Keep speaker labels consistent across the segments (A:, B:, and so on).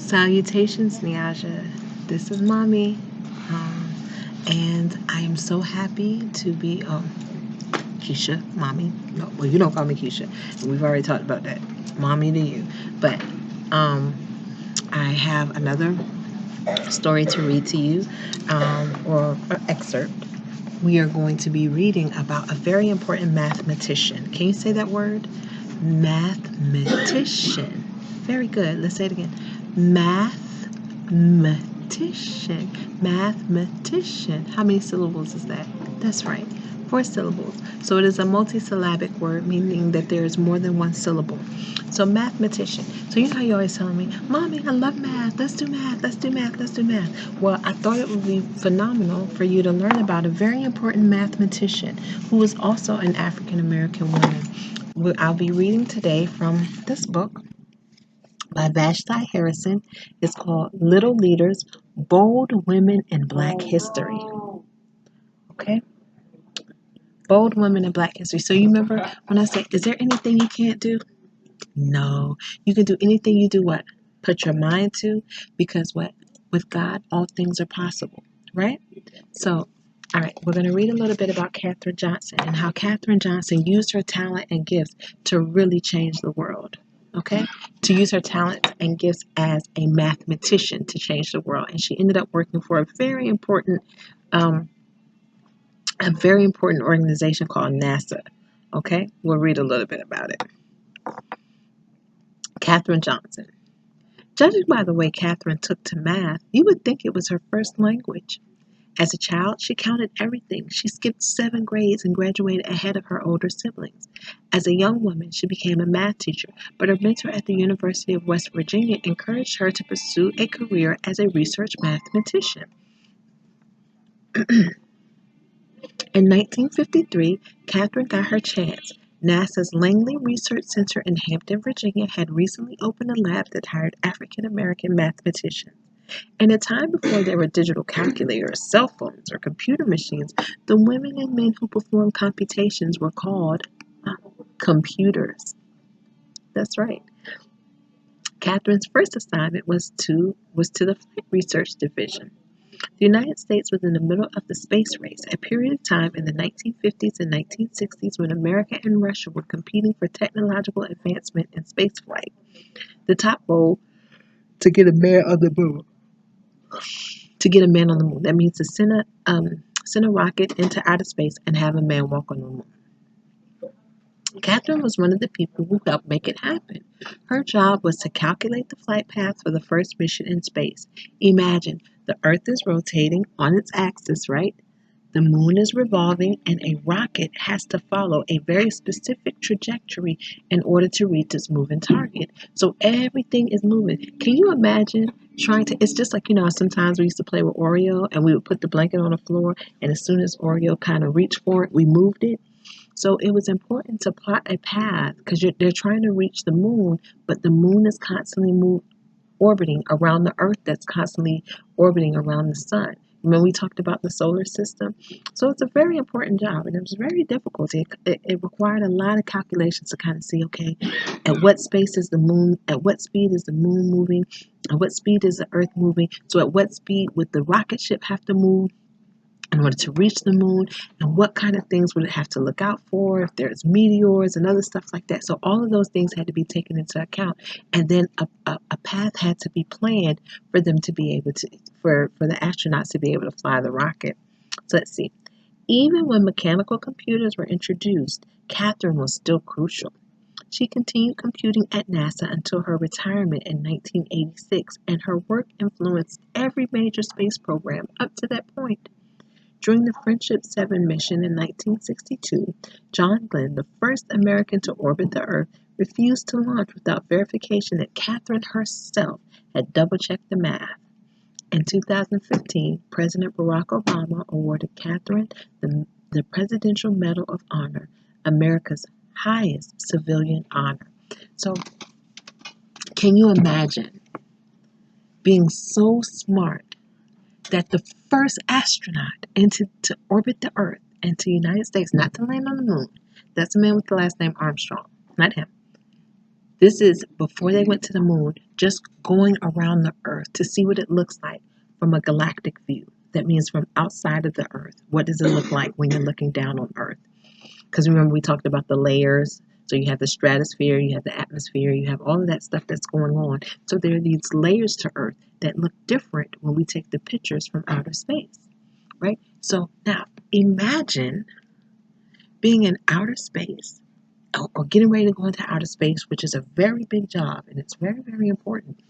A: Salutations, Niaja. This is Mommy. And I am so happy to be, Keisha, Mommy. No, well, you don't call me Keisha. We've already talked about that. Mommy to you. But I have another story to read to you, or an excerpt. We are going to be reading about a very important mathematician. Can you say that word? Mathematician. Very good. Let's say it again. Mathematician. Mathematician. How many syllables is that? That's right. 4 syllables. So it is a multisyllabic word, meaning that there is more than one syllable. So mathematician. So you know how you're always telling me, Mommy, I love math. Let's do math. Let's do math. Let's do math. Well, I thought it would be phenomenal for you to learn about a very important mathematician who is also an African American woman. I'll be reading today from this book by Vashti Harrison. It's called Little Leaders, Bold Women in Black History. Okay? Bold Women in Black History. So you remember when I said, is there anything you can't do? No. You can do anything you do what? Put your mind to, because what? With God, all things are possible, right? So, all right, we're going to read a little bit about Katherine Johnson and how Katherine Johnson used her talent and gifts to really change the world. Okay, to use her talent and gifts as a mathematician to change the world, and she ended up working for a very important organization called NASA. Okay, we'll read a little bit about it. Katherine Johnson. Judging by the way Katherine took to math, you would think it was her first language. As a child, she counted everything. She skipped 7 grades and graduated ahead of her older siblings. As a young woman, she became a math teacher, but her mentor at the University of West Virginia encouraged her to pursue a career as a research mathematician. In 1953, Katherine got her chance. NASA's Langley Research Center in Hampton, Virginia had recently opened a lab that hired African American mathematicians. In a time before there were digital calculators, cell phones, or computer machines, the women and men who performed computations were called computers. That's right. Katherine's first assignment was to the Flight Research Division. The United States was in the middle of the space race, a period of time in the 1950s and 1960s when America and Russia were competing for technological advancement in spaceflight. The top goal to get a man on the moon. That means to send a rocket into outer space and have a man walk on the moon. Katherine was one of the people who helped make it happen. Her job was to calculate the flight path for the first mission in space. Imagine, the Earth is rotating on its axis, right? The moon is revolving, and a rocket has to follow a very specific trajectory in order to reach its moving target. So everything is moving. Can you imagine it's just like, sometimes we used to play with Oreo and we would put the blanket on the floor, and as soon as Oreo kind of reached for it, we moved it. So it was important to plot a path because they're trying to reach the moon, but the moon is constantly orbiting around the Earth that's constantly orbiting around the sun. Remember we talked about the solar system? So it's a very important job, and it was very difficult. It required a lot of calculations to kind of see, okay, at what speed is the moon moving, at what speed is the Earth moving, so at what speed would the rocket ship have to move in order to reach the moon, and what kind of things would it have to look out for if there's meteors and other stuff like that. So all of those things had to be taken into account, and then a path had to be planned for them to be able to, for the astronauts to be able to fly the rocket. So let's see. Even when mechanical computers were introduced, Katherine was still crucial. She continued computing at NASA until her retirement in 1986, and her work influenced every major space program up to that point. During the Friendship 7 mission in 1962, John Glenn, the first American to orbit the Earth, refused to launch without verification that Katherine herself had double-checked the math. In 2015, President Barack Obama awarded Katherine the Presidential Medal of Honor, America's highest civilian honor. So, can you imagine being so smart that the first astronaut to orbit the Earth and to the United States, not to land on the moon, that's the man with the last name Armstrong, not him. This is before they went to the moon, just going around the Earth to see what it looks like from a galactic view. That means from outside of the Earth. What does it look like when you're looking down on Earth? Because remember, we talked about the layers. So you have the stratosphere, you have the atmosphere, you have all of that stuff that's going on. So there are these layers to Earth that look different when we take the pictures from outer space, right? So now imagine being in outer space or getting ready to go into outer space, which is a very big job and it's very, very important.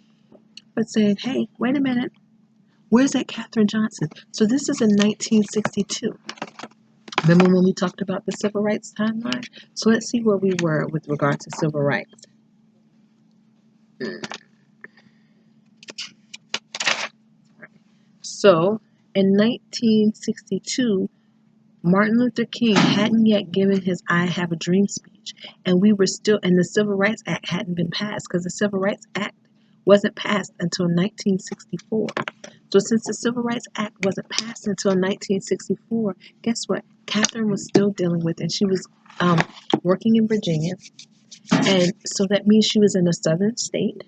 A: But saying, hey, wait a minute, where's that Katherine Johnson? So this is in 1962. Remember when we talked about the civil rights timeline? So let's see where we were with regard to civil rights. So in 1962, Martin Luther King hadn't yet given his I Have a Dream speech, and we were still, and the Civil Rights Act hadn't been passed because the Civil Rights Act wasn't passed until 1964. So since the Civil Rights Act wasn't passed until 1964, guess what? Katherine was still dealing with, and she was working in Virginia, and so that means she was in a southern state,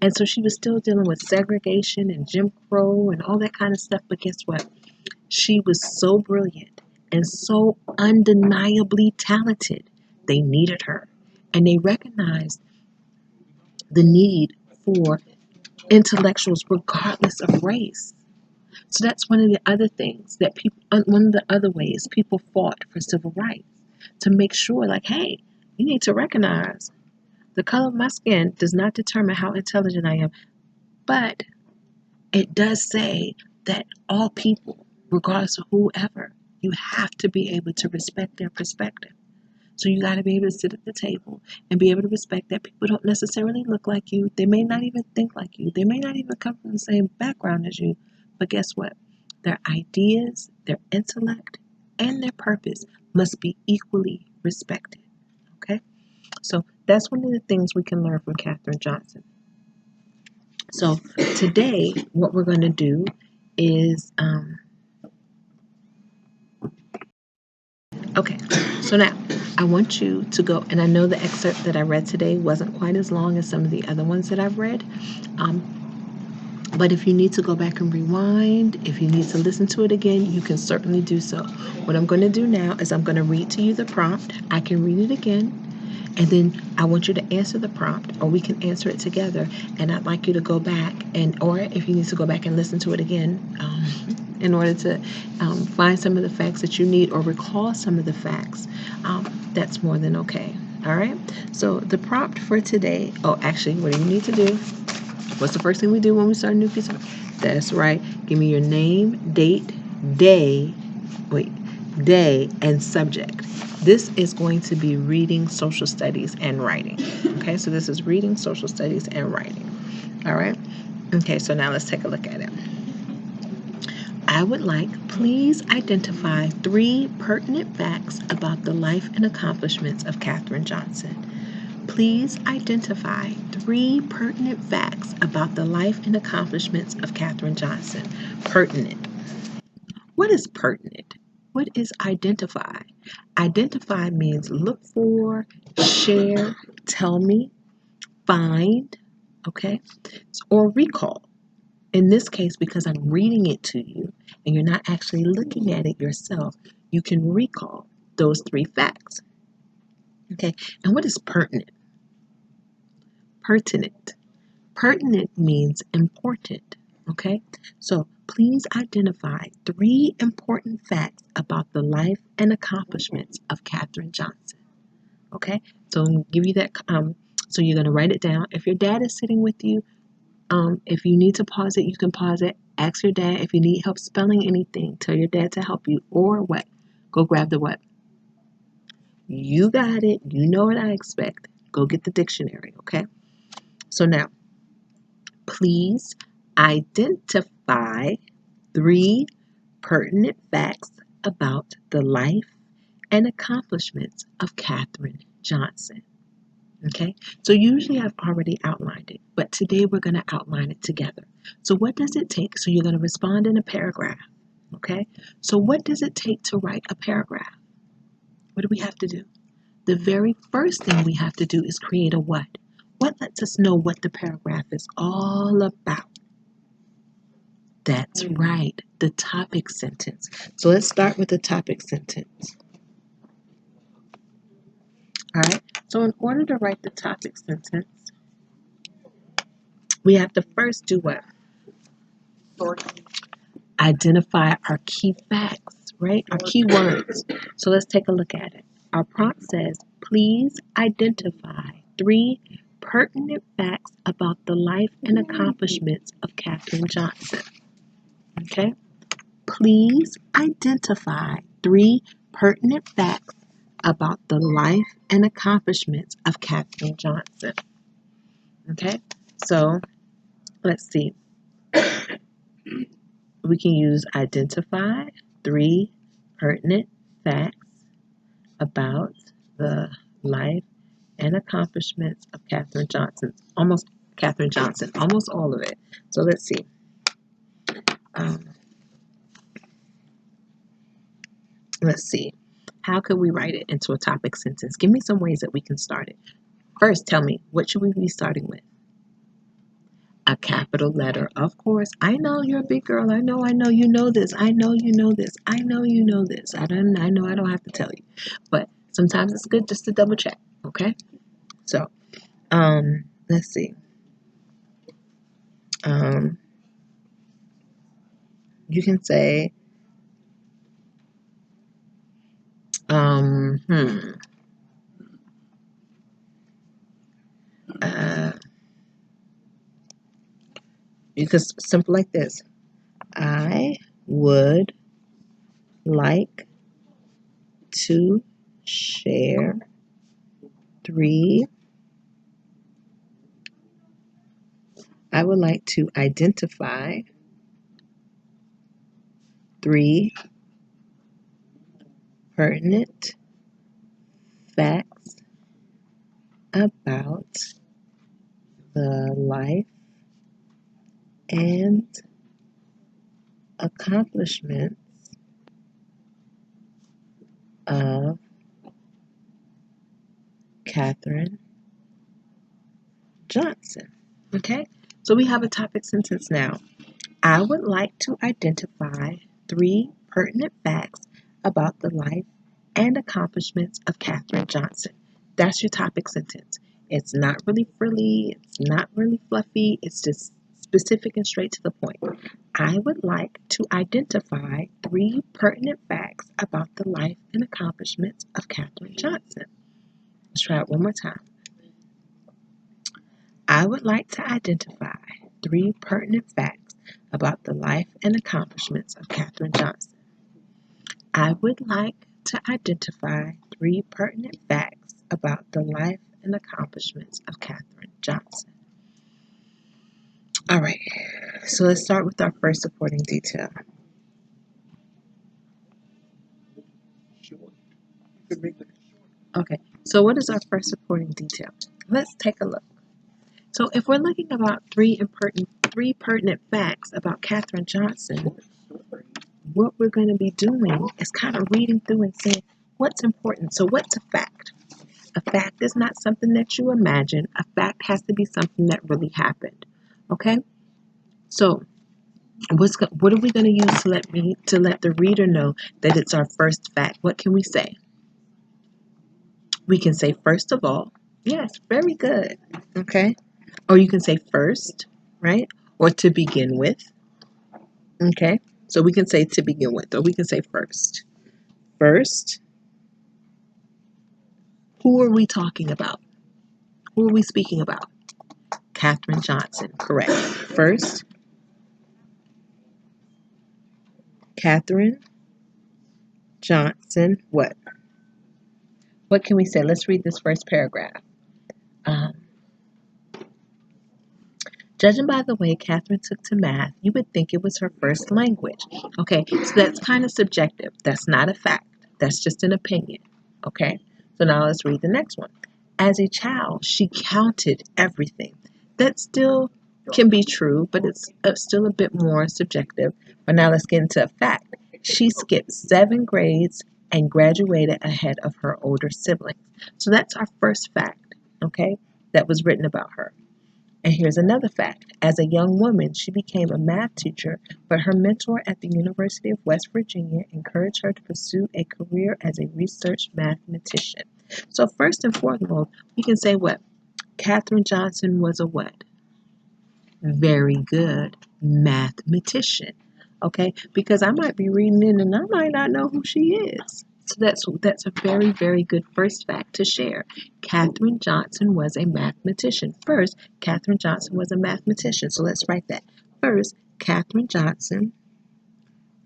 A: and so she was still dealing with segregation and Jim Crow and all that kind of stuff. But guess what? She was so brilliant and so undeniably talented. They needed her, and they recognized the need for intellectuals regardless of race. So that's one of the other things that people, one of the other ways people fought for civil rights, to make sure, like, hey, you need to recognize the color of my skin does not determine how intelligent I am, but it does say that all people, regardless of whoever, you have to be able to respect their perspective. So you got to be able to sit at the table and be able to respect that people don't necessarily look like you. They may not even think like you. They may not even come from the same background as you. But guess what? Their ideas, their intellect, and their purpose must be equally respected. Okay? So that's one of the things we can learn from Katherine Johnson. So today, what we're going to do is, okay, so now I want you to go, and I know the excerpt that I read today wasn't quite as long as some of the other ones that I've read. But if you need to go back and rewind, if you need to listen to it again, you can certainly do so. What I'm going to do now is I'm going to read to you the prompt. I can read it again. And then I want you to answer the prompt, or we can answer it together. And I'd like you to go back, or if you need to go back and listen to it again, in order to find some of the facts that you need or recall some of the facts, that's more than okay. All right. So the prompt for today. Oh, actually, what do you need to do? What's the first thing we do when we start a new piece of? That's right. Give me your name, date, day, and subject. This is going to be reading, social studies, and writing. Okay, so this is reading, social studies, and writing. All right. Okay, so now let's take a look at it. I would like, please identify 3 pertinent facts about the life and accomplishments of Katherine Johnson. Please identify 3 pertinent facts about the life and accomplishments of Katherine Johnson. Pertinent. What is pertinent? What is identify? Identify means look for, share, tell me, find, okay, or recall. In this case, because I'm reading it to you and you're not actually looking at it yourself, you can recall those 3 facts. Okay, and what is pertinent? Pertinent. Pertinent means important. Okay, so please identify 3 important facts about the life and accomplishments of Katherine Johnson. Okay, so I'll give you that. So you're going to write it down. If your dad is sitting with you, if you need to pause it, you can pause it. Ask your dad if you need help spelling anything. Tell your dad to help you, or what? Go grab the what? You got it. You know what I expect. Go get the dictionary. Okay. So now, please identify 3 pertinent facts about the life and accomplishments of Katherine Johnson. Okay, so usually I've already outlined it, but today we're going to outline it together. So what does it take? So you're going to respond in a paragraph. Okay, so what does it take to write a paragraph? What do we have to do? The very first thing we have to do is create a what? What lets us know what the paragraph is all about? That's right, the topic sentence. So let's start with the topic sentence. All right, so in order to write the topic sentence, we have to first do what? Identify our key facts, right? Our key words. So let's take a look at it. Our prompt says, please identify 3 pertinent facts about the life and accomplishments of Katherine Johnson. Okay? Please identify 3 pertinent facts about the life and accomplishments of Katherine Johnson. Okay? So let's see. We can use identify 3 pertinent facts about the life and accomplishments of Katherine Johnson. Almost all of it. So let's see. Let's see. How could we write it into a topic sentence? Give me some ways that we can start it. First, tell me, what should we be starting with? A capital letter. Of course, I know you're a big girl. I know you know this. I know you know this. I know you know this. I know I don't have to tell you. But sometimes it's good just to double check, okay? So, let's see. You can say, hmm. You could simple like this. I would like to share 3. I would like to identify 3 pertinent facts about the life and accomplishments of Katherine Johnson. Okay, so we have a topic sentence now. I would like to identify 3 pertinent facts about the life and accomplishments of Katherine Johnson. That's your topic sentence. It's not really frilly, it's not really fluffy, it's just specific and straight to the point. I would like to identify 3 pertinent facts about the life and accomplishments of Katherine Johnson. Let's try it one more time. I would like to identify 3 pertinent facts about the life and accomplishments of Katherine Johnson. I would like to identify 3 pertinent facts about the life and accomplishments of Katherine Johnson. All right, so let's start with our first supporting detail. Okay, so what is our first supporting detail? Let's take a look. So if we're looking about 3 pertinent facts about Katherine Johnson, what we're going to be doing is kind of reading through and saying, what's important? So what's a fact? A fact is not something that you imagine. A fact has to be something that really happened. Okay? So what are we going to use to let the reader know that it's our first fact? What can we say? We can say first of all. Yes, very good. Okay? Or you can say first, right? Or to begin with. Okay? So we can say to begin with, or we can say first. First, who are we talking about? Who are we speaking about? Katherine Johnson, correct. First, Katherine Johnson, what? What can we say? Let's read this first paragraph. Judging by the way Katherine took to math, you would think it was her first language. Okay, so that's kind of subjective. That's not a fact. That's just an opinion. Okay, so now let's read the next one. As a child, she counted everything. That still can be true, but it's still a bit more subjective. But now let's get into a fact. She skipped 7 grades and graduated ahead of her older siblings. So that's our first fact. Okay, that was written about her. And here's another fact. As a young woman, she became a math teacher, but her mentor at the University of West Virginia encouraged her to pursue a career as a research mathematician. So first and foremost, we can say what? Katherine Johnson was a what? Very good mathematician. Okay? Because I might be reading it and I might not know who she is. So that's a very, very good first fact to share. Katherine Johnson was a mathematician. First, Katherine Johnson was a mathematician. So let's write that. First, Katherine Johnson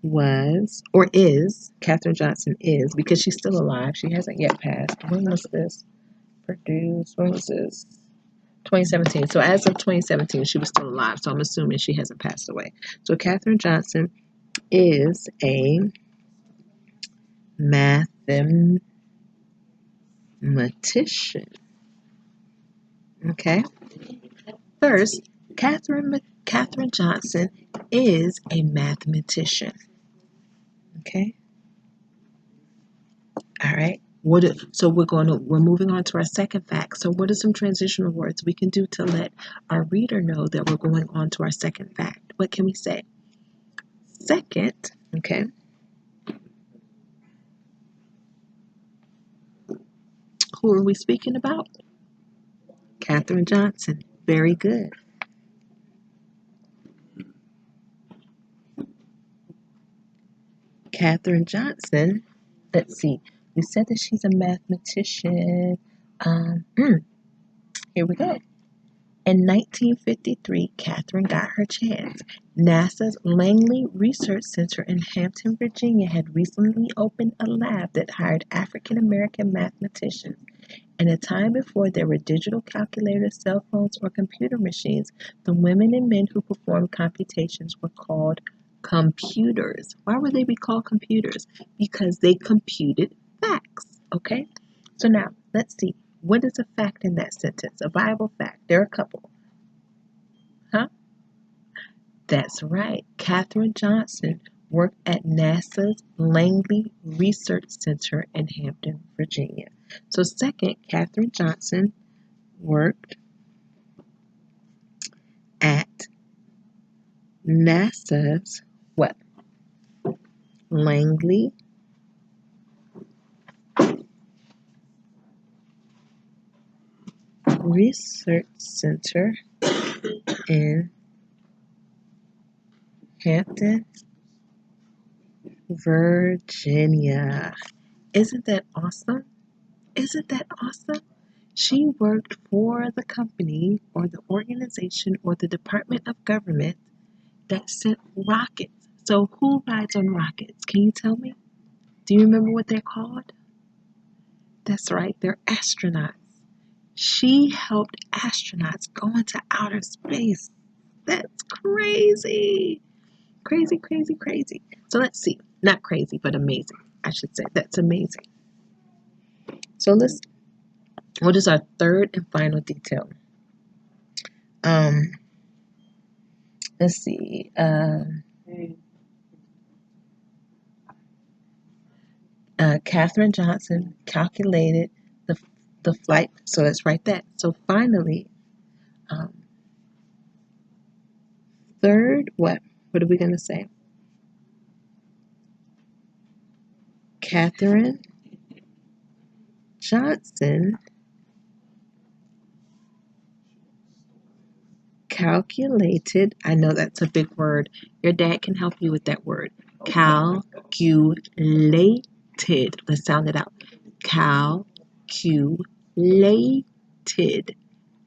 A: was, or is, Katherine Johnson is, because she's still alive. She hasn't yet passed. When was this produced? When was this? 2017. So as of 2017, she was still alive. So I'm assuming she hasn't passed away. So Katherine Johnson is a mathematician. Okay. First, Katherine Johnson is a mathematician. Okay. All right. So we're moving on to our second fact. So what are some transitional words we can do to let our reader know that we're going on to our second fact? What can we say? Second, okay. Who are we speaking about? Katherine Johnson. Very good. Katherine Johnson. Let's see. We said that she's a mathematician. Um, mm, Here we go. In 1953, Katherine got her chance. NASA's Langley Research Center in Hampton, Virginia had recently opened a lab that hired African American mathematicians. In a time before there were digital calculators, cell phones, or computer machines, the women and men who performed computations were called computers. Why would they be called computers? Because they computed facts. Okay? So now, let's see. What is a fact in that sentence? A Bible fact. There are a couple. Huh? That's right. Katherine Johnson worked at NASA's Langley Research Center in Hampton, Virginia. So second, Katherine Johnson worked at NASA's what? Langley Research Center in Hampton, Virginia. Isn't that awesome? Isn't that awesome? She worked for the company or the organization or the department of government that sent rockets. So who rides on rockets? Can you tell me? Do you remember what they're called? That's right, they're astronauts. She helped astronauts go into outer space. That's crazy. Crazy, crazy, crazy. So let's see. Not crazy, but amazing. I should say. That's amazing. So what is our third and final detail? Um, let's see. Katherine Johnson calculated the flight. So let's write that. So finally, um, third, what? What are we going to say? Katherine Johnson calculated. I know that's a big word. Your dad can help you with that word. Calculated. Let's sound it out. Calculated.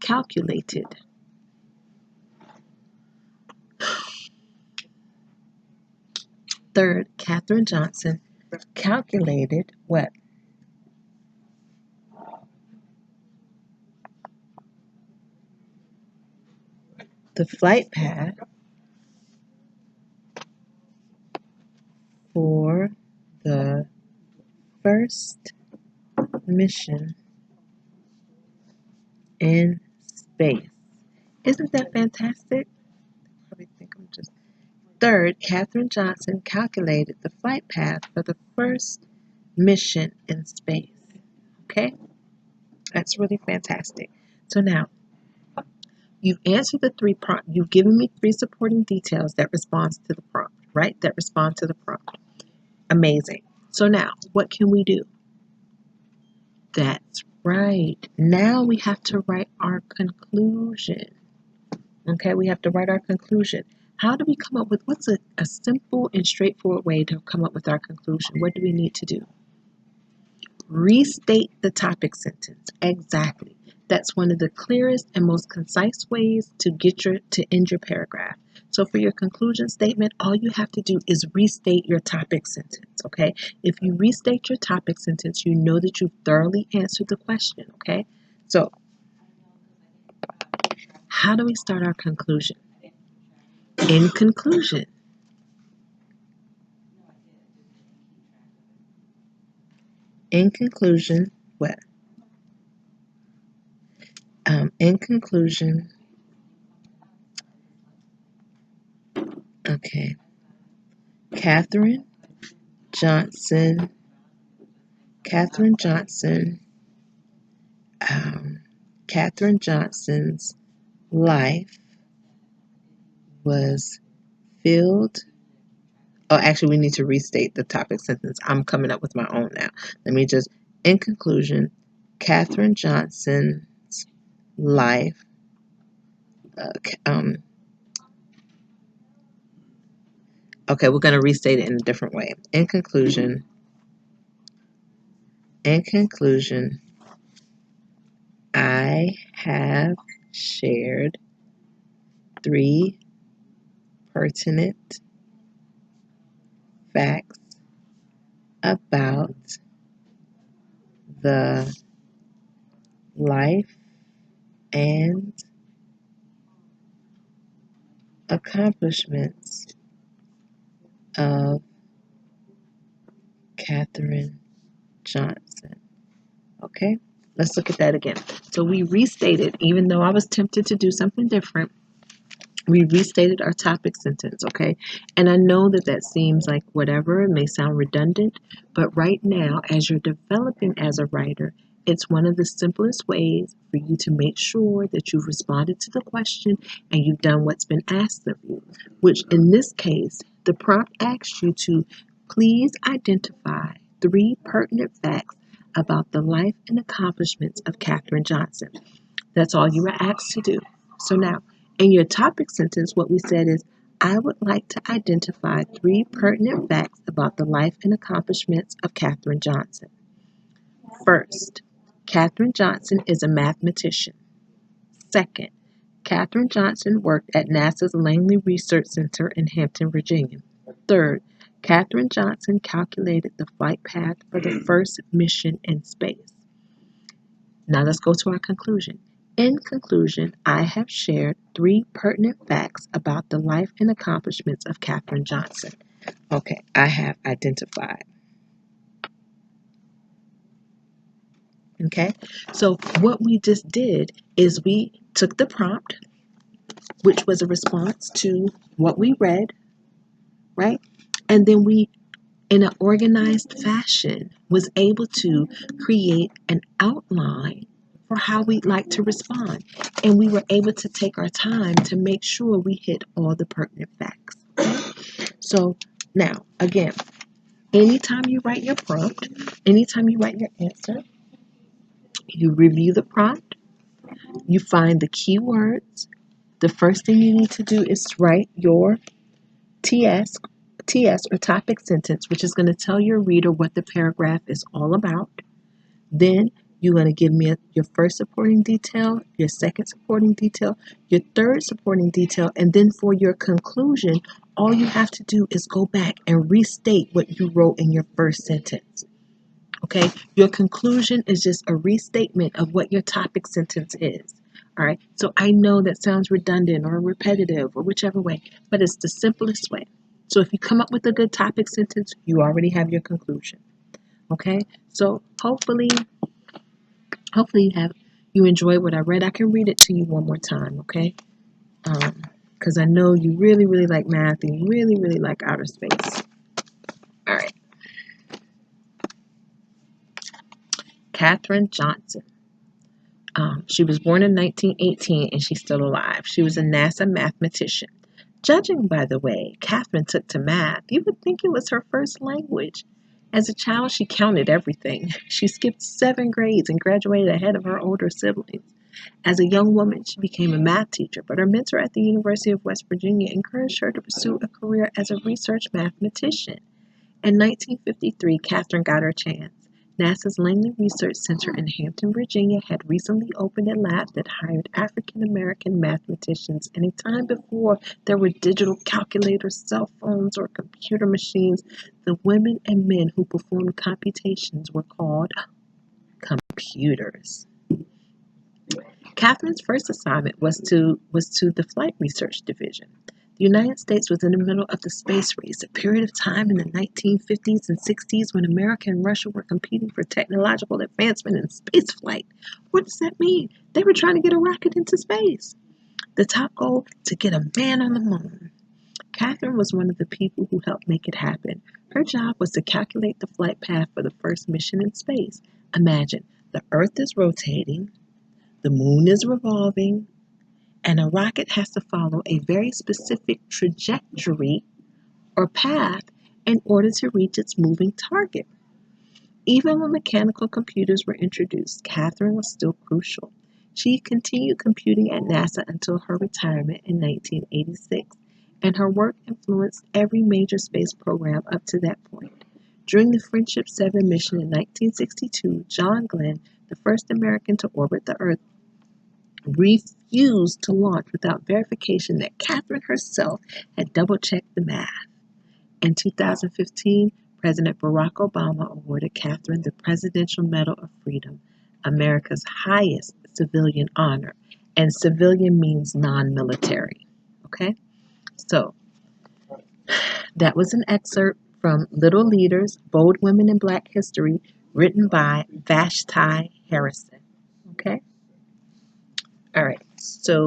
A: Calculated. Third, Katherine Johnson calculated what? The flight path for the first mission in space. Isn't that fantastic? Probably think I'm just. Third, Katherine Johnson calculated the flight path for the first mission in space. Okay? That's really fantastic. So now, you've answered the three prompt. You've given me three supporting details that responds to the prompt, right? That respond to the prompt. Amazing. So now, what can we do? That's right. Now we have to write our conclusion. Okay, we have to write our conclusion. How do we come up with, what's a simple and straightforward way to come up with our conclusion? What do we need to do? Restate the topic sentence. Exactly. That's one of the clearest and most concise ways to end your paragraph. So for your conclusion statement, all you have to do is restate your topic sentence, okay? If you restate your topic sentence, you know that you've thoroughly answered the question, okay? So how do we start our conclusion? In conclusion. In conclusion, what? In conclusion, okay. Katherine Johnson, Katherine Johnson, Katherine Johnson's life was filled. Oh, actually, we need to restate the topic sentence. I'm coming up with my own now. Let me just, in conclusion, Katherine Johnson's life, okay, we're going to restate it in a different way. In conclusion, I have shared three pertinent facts about the life and accomplishments of Katherine Johnson. Okay, let's look at that again. So we restated, even though I was tempted to do something different, we restated our topic sentence, okay? And I know that that seems like whatever, it may sound redundant, but right now, as you're developing as a writer, it's one of the simplest ways for you to make sure that you've responded to the question and you've done what's been asked of you, which in this case, the prompt asks you to please identify three pertinent facts about the life and accomplishments of Katherine Johnson. That's all you were asked to do. So now, in your topic sentence, what we said is, I would like to identify three pertinent facts about the life and accomplishments of Katherine Johnson. First, Katherine Johnson is a mathematician. Second, Katherine Johnson worked at NASA's Langley Research Center in Hampton, Virginia. Third, Katherine Johnson calculated the flight path for the first mission in space. Now let's go to our conclusion. In conclusion, I have shared three pertinent facts about the life and accomplishments of Katherine Johnson. Okay, I have identified. Okay, so what we just did is we took the prompt, which was a response to what we read, right? And then we, in an organized fashion, was able to create an outline for how we'd like to respond. And we were able to take our time to make sure we hit all the pertinent facts. Okay? So now, again, anytime you write your prompt, anytime you write your answer, you review the prompt, you find the keywords. The first thing you need to do is write your TS or topic sentence, which is going to tell your reader what the paragraph is all about. Then you're going to give me your first supporting detail, your second supporting detail, your third supporting detail, and then for your conclusion, all you have to do is go back and restate what you wrote in your first sentence. Okay? Your conclusion is just a restatement of what your topic sentence is. All right? So I know that sounds redundant or repetitive or whichever way, but it's the simplest way. So if you come up with a good topic sentence, you already have your conclusion. Okay? So hopefully you enjoy what I read. I can read it to you one more time, okay? Because I know you really, really like math and you really, really like outer space. All right. Katherine Johnson She was born in 1918 and she's still alive. She was a NASA mathematician. Judging by the way Katherine took to math, you would think it was her first language. As a child, she counted everything. She skipped 7 grades and graduated ahead of her older siblings. As a young woman, she became a math teacher, but her mentor at the University of West Virginia encouraged her to pursue a career as a research mathematician. In 1953, Katherine got her chance. NASA's Langley Research Center in Hampton, Virginia had recently opened a lab that hired African American mathematicians in a time before there were digital calculators, cell phones, or computer machines. The women and men who performed computations were called computers. Catherine's first assignment was to the Flight Research Division. The United States was in the middle of the space race, a period of time in the 1950s and 60s when America and Russia were competing for technological advancement in spaceflight. What does that mean? They were trying to get a rocket into space. The top goal, to get a man on the moon. Catherine was one of the people who helped make it happen. Her job was to calculate the flight path for the first mission in space. Imagine, the Earth is rotating, the moon is revolving, and a rocket has to follow a very specific trajectory or path in order to reach its moving target. Even when mechanical computers were introduced, Catherine was still crucial. She continued computing at NASA until her retirement in 1986, and her work influenced every major space program up to that point. During the Friendship 7 mission in 1962, John Glenn, the first American to orbit the Earth, refused to launch without verification that Catherine herself had double-checked the math. In 2015, President Barack Obama awarded Catherine the Presidential Medal of Freedom, America's highest civilian honor. And civilian means non-military. Okay? So, that was an excerpt from Little Leaders, Bold Women in Black History, written by Vashti Harrison. Okay? All right, so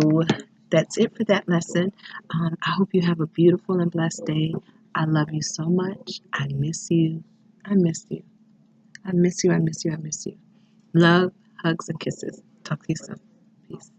A: that's it for that lesson. I hope you have a beautiful and blessed day. I love you so much. I miss you. I miss you. I miss you. I miss you. I miss you. Love, hugs, and kisses. Talk to you soon. Peace.